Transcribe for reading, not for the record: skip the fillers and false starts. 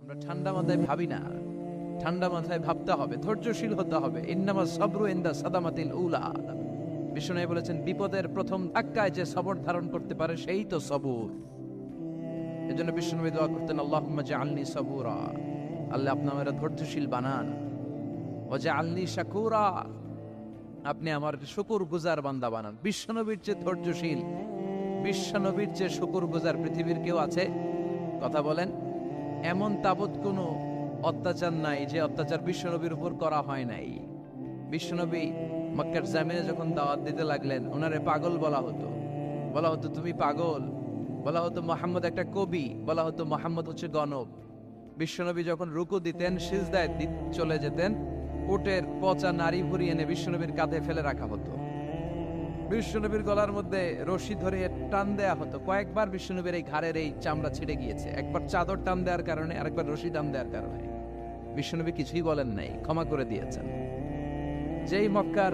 আমরা ঠান্ডা মাথায় ভাবি না, ঠান্ডা মাথায় ভাবতে হবে, ধৈর্যশীল হতে হবে। ইন্নামা সাবরু ইনদা সাদামাতিল উলা। বিষ্ণু বলেছেন, বিপদের প্রথম ধাক্কায় যে সবর ধারণ করতে পারে সেই তো সবুর। এজন্য বিষ্ণু দোয়া করতেন, আল্লাহুম্মা জাআলনি সাবুরা, আল্লাহ আপনি আমাকে ধৈর্যশীল বানান। ওয়া জাআলনি শাকুরা, আপনি আমার শুকরগুজার বান্দা বানান। বিশ্বনবীর যে ধৈর্যশীল, বিশ্বনবীর যে শুকরগুজার পৃথিবীর কেউ আছে? কথা বলেন। এমন তাবৎ কোনো অত্যাচার নাই যে অত্যাচার বিশ্বনবীর উপর করা হয় নাই। বিশ্বনবী মক্কার জামিনে যখন দাওয়াত দিতে লাগলেন, ওনারে পাগল বলা হতো, বলা হতো তুমি পাগল, বলা হতো মুহাম্মদ একটা কবি, বলা হতো মুহাম্মদ হচ্ছে গণক। বিশ্বনবী যখন রুকু দিতেন, সিজদায় চলে যেতেন, উটের পচা নারী ভুরি এনে বিশ্বনবীর কাঁধে ফেলে রাখা হতো। বিশ্বনবীর গলার মধ্যে রশি ধরে টান দেয়া হতো। কয়েকবার বিশ্বনবীর এই ঘাড়ের এই চামড়া ছিঁড়ে গিয়েছে, একবার চাদর টান দেওয়ার কারণে, আরেকবার রশি টান দেওয়ার কারণে। বিশ্বনবী কিছুই বলেন নাই, ক্ষমা করে দিয়েছেন। যেই মক্কার